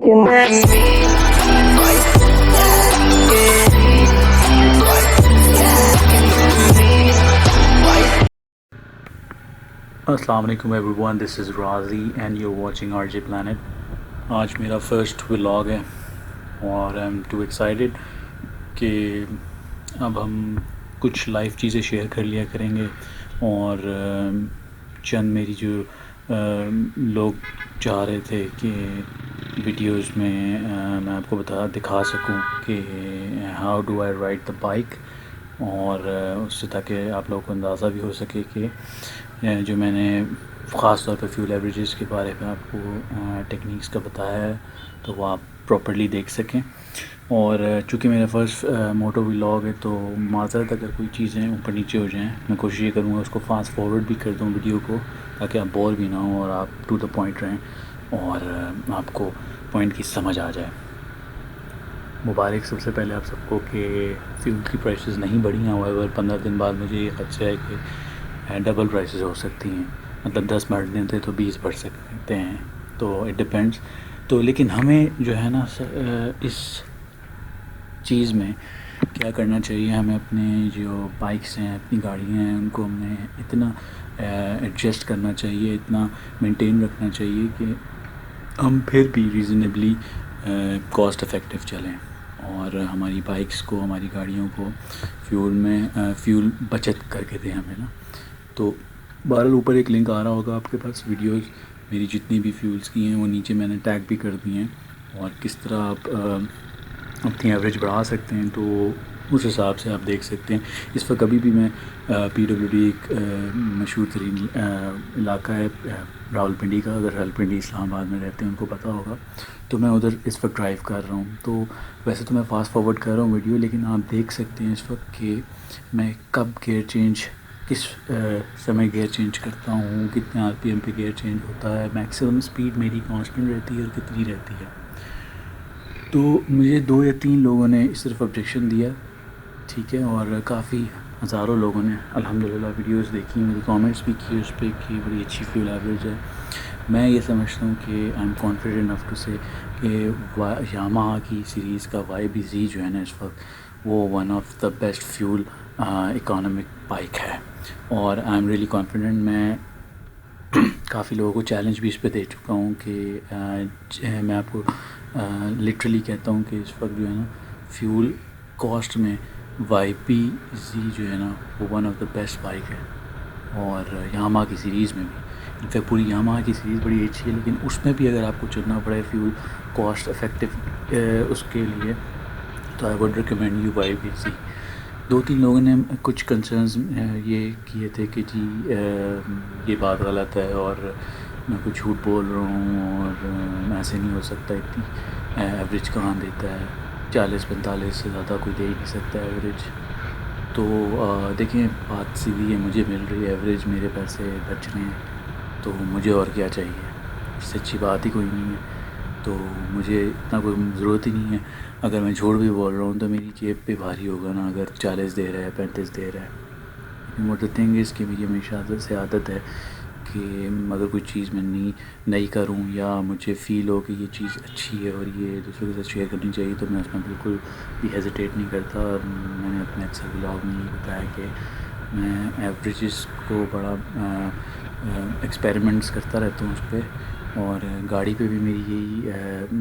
السلام علیکم every one, this is Razi and you watching R J planet. آج میرا فرسٹ ولاگ ہے اور آئی ایم ٹو ایکسائٹیڈ کہ اب ہم کچھ لائف چیزیں شیئر کر لیا کریں گے اور چند میری جو لوگ چاہ رہے تھے کہ ویڈیوز میں میں آپ کو دکھا سکوں کہ how do I ride the bike, اور اس سے تاکہ آپ لوگوں کو اندازہ بھی ہو سکے کہ جو میں نے خاص طور پہ فیول ایوریجز کے بارے میں آپ کو ٹیکنیکس کا بتایا ہے تو وہ آپ پراپرلی دیکھ سکیں۔ اور چونکہ میرا فرسٹ موٹو ولاگ ہے تو معذرت اگر کوئی چیزیں اوپر نیچے ہو جائیں، میں کوشش یہ کروں گا اس کو فاسٹ فارورڈ بھی کر دوں ویڈیو کو، تاکہ آپ بور بھی نہ ہوں اور آپ ٹو دا پوائنٹ رہیں اور آپ کو پوائنٹ کی سمجھ آ جائے۔ مبارک سب سے پہلے آپ سب کو کہ فیول کی پرائسز نہیں بڑھی ہیں، اور 15 دن بعد مجھے یہ خدشہ ہے کہ ڈبل پرائسز ہو سکتی ہیں، مطلب 10 بڑھ دیں تھے تو 20 بڑھ سکتے ہیں، تو اٹ ڈپینڈس۔ تو لیکن ہمیں جو ہے نا اس چیز میں کیا کرنا چاہیے، ہمیں اپنے جو بائکس ہیں، اپنی گاڑیاں ہیں، ان کو ہمیں اتنا ایڈجسٹ کرنا چاہیے، اتنا مینٹین رکھنا چاہیے کہ ہم پھر بھی ریزنیبلی کاسٹ افیکٹو چلیں اور ہماری بائکس کو، ہماری گاڑیوں کو فیول بچت کر کے دیں ہمیں نا۔ تو بہرحال اوپر ایک لنک آ رہا ہوگا آپ کے پاس، ویڈیوز میری جتنی بھی فیولز کی ہیں وہ نیچے میں نے ٹیگ بھی کر دی ہیں، اور کس طرح آپ اپنی ایوریج بڑھا سکتے ہیں تو اس حساب سے آپ دیکھ سکتے ہیں۔ اس وقت ابھی بھی میں پی ڈبلیو ڈی ایک مشہور ترین علاقہ ہے راول پنڈی کا، اگر راول پنڈی اسلام آباد میں رہتے ہیں ان کو پتہ ہوگا، تو میں ادھر اس وقت ڈرائیو کر رہا ہوں۔ تو ویسے تو میں فاسٹ فارورڈ کر رہا ہوں ویڈیو، لیکن آپ دیکھ سکتے ہیں اس وقت کہ میں کب گیئر چینج، کس سمے گیئر چینج کرتا ہوں، کتنے آر پی ایم پہ گیئر چینج ہوتا ہے، میکسیمم اسپیڈ میری کانسٹنٹ رہتی ہے اور کتنی رہتی ہے۔ تو مجھے 2 یا 3 لوگوں نے صرف آبجیکشن دیا، ٹھیک ہے، اور کافی ہزاروں لوگوں نے الحمدللہ ویڈیوز دیکھی، میری کامنٹس بھی کی اس پہ کہ بڑی اچھی فیول ایوریج ہے۔ میں یہ سمجھتا ہوں کہ I am confident enough to say کہ یاماہا کی سیریز کا YBZ جو ہے نا اس وقت وہ one of the best fuel economic bike ہے، اور آئی ایم ریئلی کانفیڈنٹ۔ میں کافی لوگوں کو چیلنج بھی اس پہ دے چکا ہوں کہ میں آپ کو لٹرلی کہتا ہوں کہ اس وقت جو ہے نا فیول کاسٹ میں YBZ جو ہے نا وہ one of the best bike ہے، اور یاماہا کی سیریز میں بھی، انفیکٹ پوری یاماہا کی سیریز بڑی اچھی ہے، لیکن اس میں بھی اگر آپ کو چننا پڑے فیول کاسٹ افیکٹو اس کے لیے تو I would recommend you YBZ۔ 2-3 لوگوں نے کچھ کنسرنز یہ کیے تھے کہ جی یہ بات غلط ہے اور میں کچھ جھوٹ بول رہا ہوں اور ایسے نہیں ہو سکتا، اتنی ایوریج کہاں دیتا ہے، 40-45 سے زیادہ کوئی دے ہی نہیں سکتا ایوریج۔ تو دیکھیں بات سیدھی ہے، مجھے مل رہی ہے ایوریج، میرے پیسے بچ رہے ہیں، تو مجھے اور کیا چاہیے، اس سے اچھی بات ہی کوئی نہیں ہے۔ تو مجھے اتنا کوئی ضرورت ہی نہیں ہے، اگر میں جھوٹ بھی بول رہا ہوں تو میری جیب پہ بھاری ہوگا نا اگر 40 دے رہا ہے، 35 دے رہا ہے۔ لیکن واٹ دا تھنگ از کہ میری ہمیشہ عادت ہے کہ اگر کوئی چیز میں نہیں کروں یا مجھے فیل ہو کہ یہ چیز اچھی ہے اور یہ دوسروں کے ساتھ شیئر کرنی چاہیے تو میں اس میں بالکل بھی ہیزیٹیٹ نہیں کرتا۔ اور میں نے اپنے اکثر ولاگ میں یہ بتایا کہ میں ایوریجز کو بڑا ایکسپیریمنٹس کرتا رہتا ہوں اس پہ، اور گاڑی پہ بھی میری یہی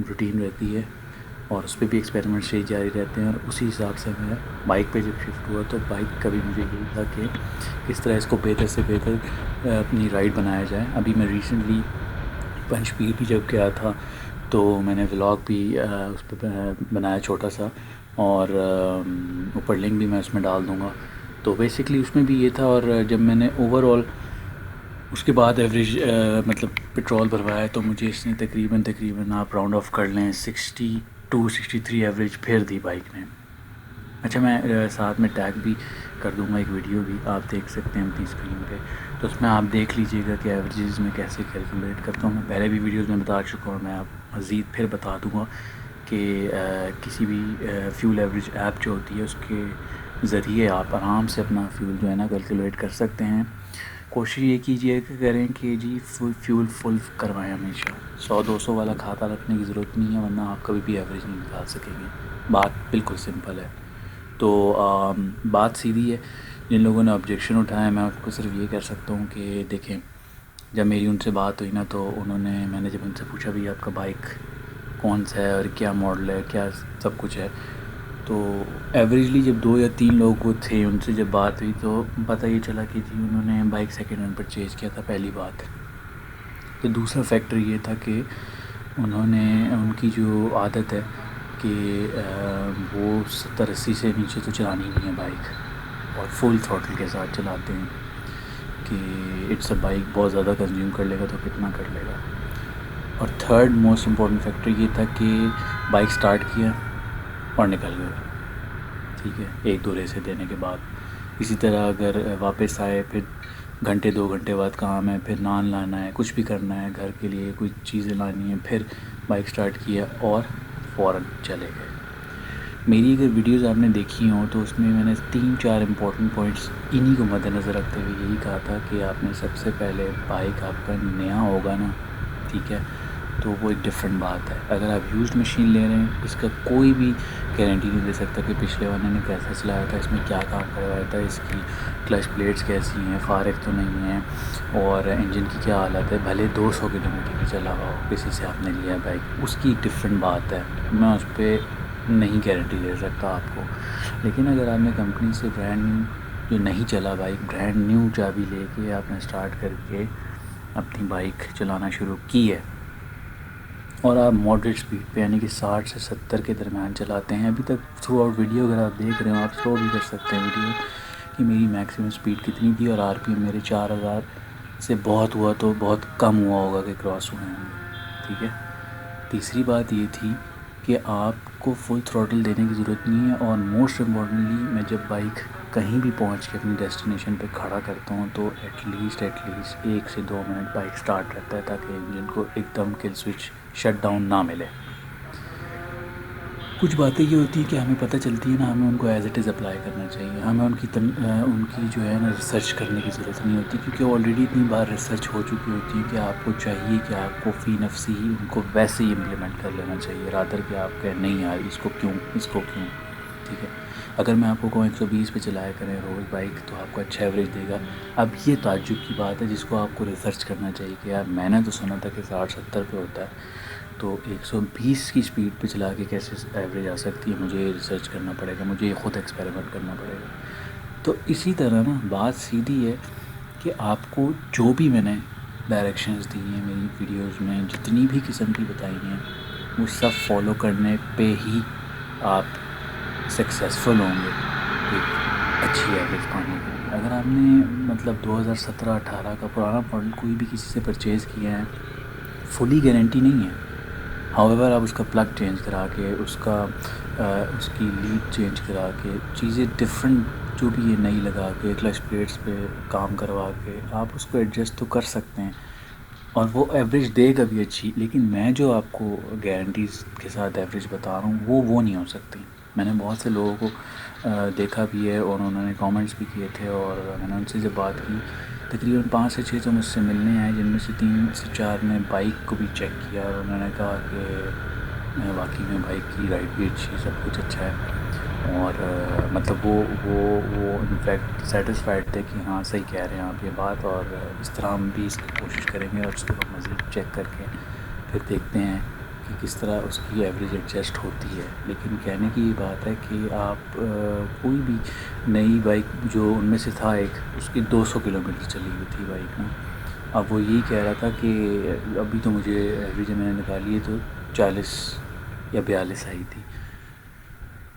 روٹین رہتی ہے، اور اس پہ بھی ایکسپیریمنٹس یہی جاری رہتے ہیں، اور اسی حساب سے میں بائک پہ جب شفٹ ہوا تو بائک کا بھی مجھے یہی تھا کہ کس طرح اس کو بہتر سے بہتر اپنی رائڈ بنایا جائے۔ ابھی میں ریسنٹلی پنچ پیر بھی جب گیا تھا تو میں نے ولاگ بھی اس پہ بنایا چھوٹا سا، اور اوپر لنک بھی میں اس میں ڈال دوں گا۔ تو بیسکلی اس میں بھی یہ تھا، اور جب میں نے اوور آل اس کے بعد ایوریج مطلب پٹرول بھروایا تو مجھے اس نے تقریباً آپ راؤنڈ آف کر لیں 62-63 ایوریج پھر دی بائک نے۔ اچھا میں ساتھ میں ٹیگ بھی کر دوں گا ایک ویڈیو بھی، آپ دیکھ سکتے ہیں اپنی اسکرین پہ، تو اس میں آپ دیکھ لیجئے گا کہ ایوریجز میں کیسے کیلکولیٹ کرتا ہوں۔ میں پہلے بھی ویڈیوز میں بتا چکا ہوں، میں آپ مزید پھر بتا دوں گا کہ کسی بھی فیول ایوریج ایپ جو ہوتی ہے اس کے ذریعے آپ آرام سے اپنا فیول جو ہے نا کیلکولیٹ کر سکتے ہیں۔ کوشش یہ کیجیے کہ کریں کہ جی فیول فل کروائیں ہمیشہ. 100-200 والا کھاتا رکھنے کی ضرورت نہیں ہے، ورنہ آپ کبھی بھی ایوریج نہیں نکال سکیں گے. بات بالکل سمپل ہے. تو بات سیدھی ہے. جن لوگوں نے آبجیکشن اٹھایا میں آپ کو صرف یہ کہہ سکتا ہوں کہ دیکھیں، جب میری ان سے بات ہوئی نا تو میں نے جب ان سے پوچھا بھی آپ کا بائک کون سا ہے اور کیا ماڈل ہے، کیا سب کچھ ہے، تو ایوریجلی جب 2 یا 3 لوگ وہ تھے ان سے جب بات ہوئی تو پتہ یہ چلا کہ جی انہوں نے بائک سیکنڈ ہینڈ پرچیز کیا تھا. پہلی بات. تو دوسرا فیکٹر یہ تھا کہ ان کی جو عادت ہے کہ وہ 70-80 سے نیچے تو چلانی نہیں ہے بائک، اور فل تھروٹل کے ساتھ چلاتے ہیں کہ اٹس اے بائک بہت زیادہ کنزیوم کر لے گا تو کتنا کر لے گا. اور تھرڈ موسٹ امپورٹنٹ فیکٹر یہ تھا کہ بائک سٹارٹ کیا اور نکل گئے. ٹھیک ہے، 1-2 ریسیں دینے کے بعد. اسی طرح اگر واپس آئے پھر گھنٹے 2 گھنٹے بعد کام ہے، پھر نان لانا ہے، کچھ بھی کرنا ہے گھر کے لیے، کوئی چیزیں لانی ہیں، پھر بائک سٹارٹ کیا اور فوراً چلے گئے. میری اگر ویڈیوز آپ نے دیکھی ہوں تو اس میں نے 3-4 امپورٹنٹ پوائنٹس انہی کو مد نظر رکھتے ہوئے یہی کہا تھا کہ آپ نے سب سے پہلے بائک آپ کا نیا ہوگا نا، ٹھیک ہے، تو وہ ایک ڈفرینٹ بات ہے. اگر آپ یوزڈ مشین لے رہے ہیں اس کا کوئی بھی گارنٹی نہیں دے سکتا کہ پچھلے والے نے کیسا چلایا تھا، اس میں کیا کام کروایا تھا، اس کی کلچ پلیٹس کیسی ہیں، فارغ تو نہیں ہیں، اور انجن کی کیا حالت ہے. بھلے 200 کلومیٹر بھی چلا ہوا ہو، کسی سے آپ نے لیا بائک، اس کی ایک ڈفرینٹ بات ہے. میں اس پہ نہیں گارنٹی دے سکتا آپ کو. لیکن اگر آپ نے کمپنی سے برانڈ نیو جو نہیں چلا بائک، برانڈ نیو چابی لے کے آپ نے سٹارٹ کر کے اپنی بائک چلانا شروع کی ہے اور آپ ماڈریٹ سپیڈ پہ یعنی کہ 60 سے 70 کے درمیان چلاتے ہیں ابھی تک تھرو آؤٹ ویڈیو، اگر آپ دیکھ رہے ہو آپ سلو بھی کر سکتے ہیں ویڈیو کہ میری میکسیمم سپیڈ کتنی تھی اور آر پی ایم میرے 4000 سے بہت ہوا تو بہت کم ہوا ہوگا کہ کراس ہوئے ہوں گے. ٹھیک ہے. تیسری بات یہ تھی کہ آپ کو فل تھروٹل دینے کی ضرورت نہیں ہے. اور موسٹ امپورٹنٹلی میں جب بائک کہیں بھی پہنچ کے اپنی ڈیسٹینیشن پہ کھڑا کرتا ہوں تو ایٹ لیسٹ 1 سے 2 منٹ بائک سٹارٹ رہتا ہے تاکہ انجن کو ایک دم کل سوئچ شٹ ڈاؤن نہ ملے. کچھ باتیں یہ ہوتی ہیں کہ ہمیں پتہ چلتی ہے نا، ہمیں ان کو ایز اٹ از اپلائی کرنا چاہیے. ہمیں ان کی جو ہے نا ریسرچ کرنے کی ضرورت نہیں ہوتی، کیونکہ آلریڈی اتنی بار ریسرچ ہو چکی ہوتی ہے کہ آپ کو چاہیے کہ آپ کو فی نفسی ہی ان کو ویسے ہی امپلیمنٹ کر لینا چاہیے، رادر کہ آپ کہیں نہیں یار اس کو کیوں. ٹھیک ہے. اگر میں آپ کو کہوں 120 پہ چلایا کریں روز بائک تو آپ کو اچھا ایوریج دے گا. اب یہ تعجب کی بات ہے جس کو آپ کو ریسرچ کرنا چاہیے کہ یار میں نے تو سنا تھا کہ 60-70 پہ ہوتا ہے، تو 120 کی سپیڈ پہ چلا کے کیسے ایوریج آ سکتی ہے. مجھے ریسرچ کرنا پڑے گا، مجھے خود ایکسپیریمنٹ کرنا پڑے گا. تو اسی طرح نا بات سیدھی ہے کہ آپ کو جو بھی میں نے ڈائریکشنز دی ہیں میری ویڈیوز میں، جتنی بھی قسم کی بتائی ہیں، وہ سب فالو کرنے پہ ہی آپ سکسیزفل ہوں گے ایک اچھی ایوریج پانے کے لیے. اگر آپ نے مطلب 2017-18 کا پرانا ماڈل کوئی بھی کسی سے پرچیز کیا ہے، فلی گارنٹی نہیں ہے. ہاؤیور آپ اس کا پلگ چینج کرا کے اس کی لیڈ چینج کرا کے چیزیں ڈفرینٹ جو بھی یہ نئی لگا کے کلچ پلیٹس پہ کام کروا کے آپ اس کو ایڈجسٹ تو کر سکتے ہیں اور وہ ایوریج دے گا بھی اچھی. لیکن میں جو آپ کو گارنٹیز کے ساتھ ایوریج بتا رہا ہوں وہ نہیں ہو سکتی. میں نے بہت سے لوگوں کو دیکھا بھی ہے اور انہوں نے کامنٹس بھی کیے تھے، اور میں نے ان سے جب بات کی تقریباً 5 سے 6 تو مجھ سے ملنے آئے، جن میں سے 3 سے 4 نے بائک کو بھی چیک کیا اور انہوں نے کہا کہ واقعی میں بائک کی رائڈ بھی اچھی، سب کچھ اچھا ہے. اور مطلب وہ انفیکٹ سیٹسفائڈ تھے کہ ہاں صحیح کہہ رہے ہیں آپ یہ بات، اور اس طرح ہم بھی اس کی کوشش کریں گے اور اس کو ہم مزید چیک کر کے پھر دیکھتے ہیں کہ کس طرح اس کی ایوریج ایڈجسٹ ہوتی ہے. لیکن کہنے کی یہ بات ہے کہ آپ کوئی بھی نئی بائک جو ان میں سے تھا ایک، اس کی 200 کلومیٹر چلی ہوئی تھی بائک نا، اب وہ یہی کہہ رہا تھا کہ ابھی تو مجھے ایوریج میں نے نکالی ہے تو 40 یا 42 آئی تھی.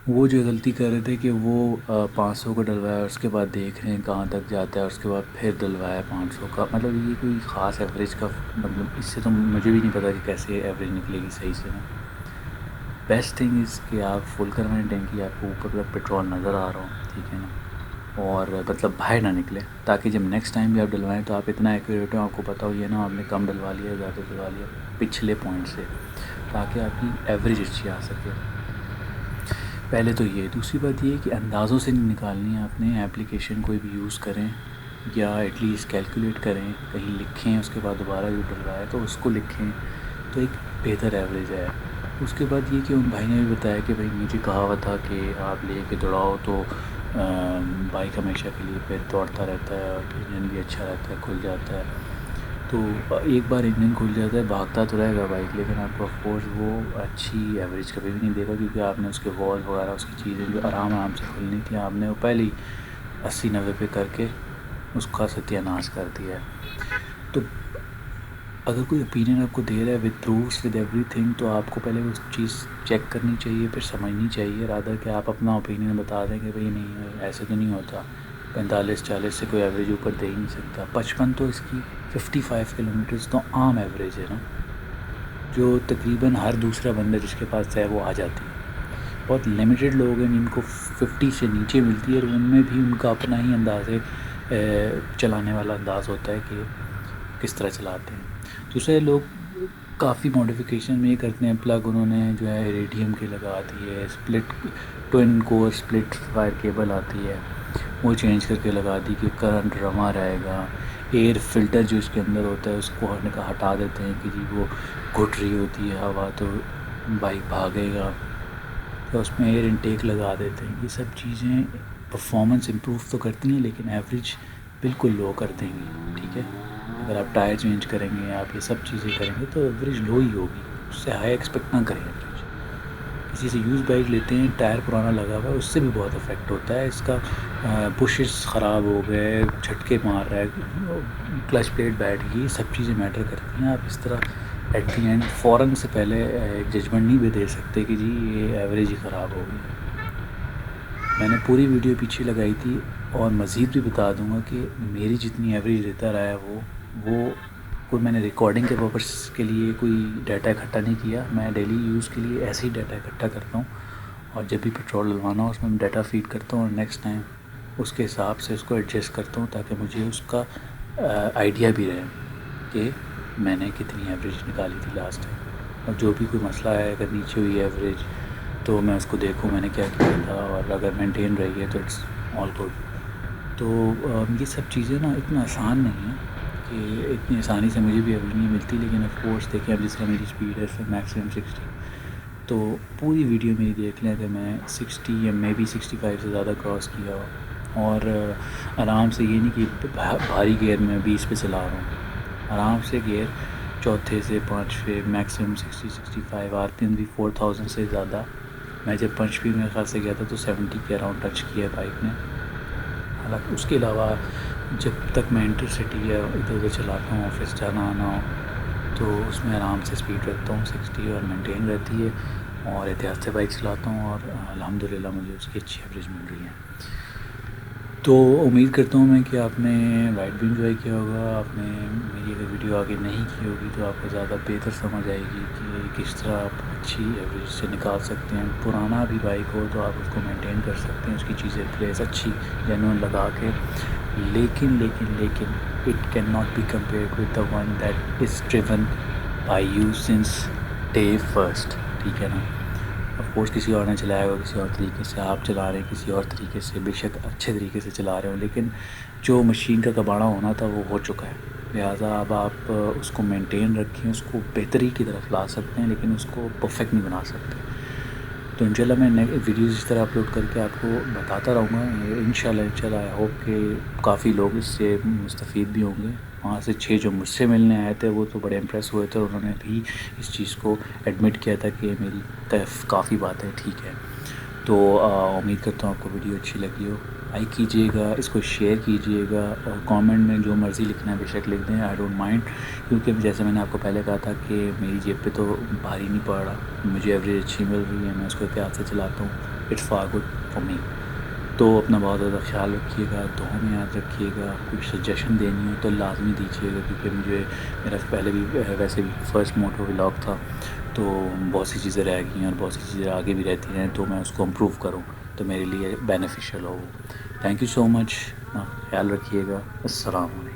وہ جو غلطی کر رہے تھے کہ وہ 500 کا ڈلوایا، اس کے بعد دیکھ رہے ہیں کہاں تک جاتا ہے، اس کے بعد پھر ڈلوایا 500 کا. مطلب یہ کوئی خاص ایوریج کا مطلب اس سے تو مجھے بھی نہیں پتا کہ کیسے ایوریج نکلے گی صحیح سے نا. بیسٹ تھنگ از کہ آپ فل کروائیں ٹینکی، آپ کو اوپر تک پیٹرول نظر آ رہا ہو، ٹھیک ہے نا، اور مطلب باہر نہ نکلے تاکہ جب نیکسٹ ٹائم بھی آپ ڈلوائیں تو آپ اتنا ایکوریٹ ہو، آپ کو پتہ ہو یہ نا آپ نے کم ڈلوا لیا، زیادہ ڈلوا لیا پچھلے پوائنٹ سے، تاکہ آپ کی ایوریج اچھی آ سکے. پہلے تو یہ. دوسری بات یہ ہے کہ اندازوں سے نہیں نکالنی ہے آپ نے. ایپلیکیشن کوئی بھی یوز کریں یا ایٹ لیسٹ کیلکولیٹ کریں، کہیں لکھیں، اس کے بعد دوبارہ جو ڈلوائے تو اس کو لکھیں تو ایک بہتر ایوریج ہے۔ اس کے بعد یہ کہ ان بھائی نے بھی بتایا کہ بھائی مجھے کہاوت تھا کہ آپ لے کے دوڑاؤ تو بائک ہمیشہ کے لیے پھر دوڑتا رہتا ہے اور انجن بھی اچھا رہتا ہے، کھل جاتا ہے۔ تو ایک بار انجن کھل جاتا ہے بھاگتا تو رہے گا بائک، لیکن آپ کو آف کورس وہ اچھی ایوریج کبھی بھی نہیں دے گا، کیونکہ آپ نے اس کے وال وغیرہ اس کی چیزیں جو آرام سے کھلنی تھی آپ نے وہ پہلے ہی 80-90 پہ کر کے اس کا ستیہ ناش کر دیا ہے۔ تو اگر کوئی اوپینین آپ کو دے رہا ہے with proofs with every thing, تو آپ کو پہلے اس چیز چیک کرنی چاہیے، پھر سمجھنی چاہیے، رادر کہ آپ اپنا اوپینین بتا دیں کہ بھئی نہیں ایسے تو نہیں ہوتا، 45-40 سے کوئی ایوریج اوپر دے ہی نہیں سکتا۔ 55 تو اس کی 55 کلومیٹرز تو عام ایوریج ہے نا، جو تقریباً ہر دوسرا بندہ جس کے پاس ہے وہ آ جاتی ہے۔ بہت لمیٹڈ لوگ ہیں جن کو 50 سے نیچے ملتی ہے، اور ان میں بھی ان کا اپنا ہی انداز ہے، چلانے والا انداز ہوتا ہے کہ کس طرح چلاتے ہیں۔ دوسرے لوگ کافی ماڈیفیکیشن میں یہ کرتے ہیں، پلگ انہوں نے جو ہے ریڈیم کے لگا دی ہے، اسپلٹ ٹوئن کور اسپلٹ وائر کیبل آتی ہے وہ چینج کر کے لگا دی کہ کرنٹ رواں رہے گا۔ ایئر فلٹر جو اس کے اندر ہوتا ہے اس کو ہٹا دیتے ہیں کہ جی وہ گھٹ رہی ہوتی ہے ہوا تو بائک بھاگے گا، تو اس میں ایئر انٹیک لگا دیتے ہیں۔ یہ سب چیزیں پرفارمنس امپروو تو کرتی ہیں لیکن ایوریج بالکل لو کر دیں گی، ٹھیک ہے۔ اگر آپ ٹائر چینج کریں گے، آپ یہ سب چیزیں کریں گے تو ایوریج لو ہی ہوگی، اس سے ہائی ایکسپیکٹ نہ کریں ایوریج۔ کسی سے یوز بائک لیتے ہیں، ٹائر پرانا لگا ہوا ہے، اس سے بھی بہت افیکٹ ہوتا ہے، اس کا بشز خراب ہو گئے، جھٹکے مار رہا ہے، کلچ پلیٹ بیٹھ گئی، سب چیزیں میٹر کرتی ہیں۔ آپ اس طرح ایٹ دی اینڈ فوراً سے پہلے ایک ججمنٹ نہیں بھی دے سکتے کہ جی یہ ایوریج ہی خراب ہو گئی۔ میں نے پوری ویڈیو پیچھے لگائی تھی اور مزید بھی بتا دوں گا کہ میری جتنی ایوریج دیتا رہا ہے وہ کوئی میں نے ریکارڈنگ کے پرپس کے لیے کوئی ڈیٹا اکٹھا نہیں کیا، میں ڈیلی یوز کے لیے ایسے ہی ڈیٹا اکٹھا کرتا ہوں، اور جب بھی پیٹرول ڈلوانا ہو اس میں ڈیٹا فیڈ کرتا ہوں اور نیکسٹ ٹائم اس کے حساب سے اس کو ایڈجسٹ کرتا ہوں تاکہ مجھے اس کا آئیڈیا بھی رہے کہ میں نے کتنی ایوریج نکالی تھی لاسٹ ٹائم، اور جو بھی کوئی مسئلہ ہے اگر نیچے ہوئی ایوریج تو میں اس کو دیکھوں میں نے کیا کیا تھا، اور اگر مینٹین رہی ہے تو اٹس آل گڈ۔ تو یہ سب چیزیں نا اتنا آسان نہیں ہیں کہ اتنی آسانی سے مجھے بھی ایوریج نہیں ملتی، لیکن آف کورس دیکھیں اب جس طرح میری اسپیڈ ہے میکسیمم 60، تو پوری ویڈیو میری دیکھ لیں کہ میں 60 یا مے بی 65 سے زیادہ کراس کیا ہو، اور آرام سے یہ نہیں کہ بھاری گیئر میں 20 پہ چلا رہا ہوں، آرام سے گیئر چوتھے سے پانچویں میکسیمم 60-65، آر پی ایم بھی 4000 سے زیادہ۔ میں جب پنچپی میرے خیال سے گیا تھا تو 70 کے اراؤنڈ ٹچ کیا بائک نے۔ حالانکہ اس کے علاوہ جب تک میں انٹر سٹی یا ادھر ادھر چلاتا ہوں، آفس جانا آنا ہو، تو اس میں آرام سے اسپیڈ رکھتا ہوں 60 اور مینٹین رہتی ہے، اور احتیاط سے بائک چلاتا ہوں، اور الحمدللہ مجھے اس کی اچھی ایوریج مل رہی ہے۔ تو امید کرتا ہوں میں کہ آپ نے رائڈ بھی انجوائے کیا ہوگا، آپ نے میری اگر ویڈیو آگے نہیں کی ہوگی تو آپ کو زیادہ بہتر سمجھ آئے گی کہ کس طرح آپ اچھی ایوریج سے نکال سکتے ہیں۔ پرانا بھی بائک ہو تو آپ اس کو مینٹین کر سکتے ہیں، اس کی چیزیں پلیس اچھی جینوئن لگا کے، لیکن it can not be compared with the one that is driven by you since day first, ٹھیک ہے نا۔ آف کورس کسی اور نے چلایا ہوگا کسی اور طریقے سے، آپ چلا رہے ہیں کسی اور طریقے سے، بے شک اچھے طریقے سے چلا رہے ہوں، لیکن جو مشین کا کباڑا ہونا تھا وہ ہو چکا ہے، لہٰذا اب آپ اس کو مینٹین رکھیں، اس کو بہتری کی طرف لا سکتے ہیں لیکن اس کو پرفیکٹ نہیں بنا سکتے۔ تو انشاءاللہ میں ویڈیوز اس طرح اپلوڈ کر کے آپ کو بتاتا رہوں گا، انشاءاللہ آئی ہوپ کہ کافی لوگ اس سے مستفید بھی ہوں گے۔ وہاں سے 6 جو مجھ سے ملنے آئے تھے وہ تو بڑے امپریس ہوئے تھے، انہوں نے بھی اس چیز کو ایڈمٹ کیا تھا کہ میری کافی باتیں ٹھیک ہے۔ تو امید کرتا ہوں آپ کو ویڈیو اچھی لگی ہو، لائک کیجیے گا، اس کو شیئر کیجیے گا، اور کامنٹ میں جو مرضی لکھنا ہے بے شک لکھ دیں، آئی ڈونٹ مائنڈ، کیونکہ جیسے میں نے آپ کو پہلے کہا تھا کہ میری جیب پہ تو بھاری نہیں پڑ رہا، مجھے ایوریج اچھی مل رہی ہے، میں اس کو احتیاط سے چلاتا ہوں، it's for good for me. تو اپنا بہت زیادہ خیال رکھیے گا، دعاؤں میں یاد رکھیے گا، کوئی سجیشن دینی ہو تو لازمی دیجیے گا، کیونکہ مجھے میرا پہلے بھی ویسے بھی فرسٹ موٹو ولاگ تھا، تو بہت سی چیزیں رہ گئی ہیں اور بہت سی چیزیں آگے بھی رہتی ہیں، تو میں اس کو امپروو کروں تو میرے لیے بینیفیشیل ہو۔ تھینک یو سو مچ، خیال رکھیے گا، السلام علیکم۔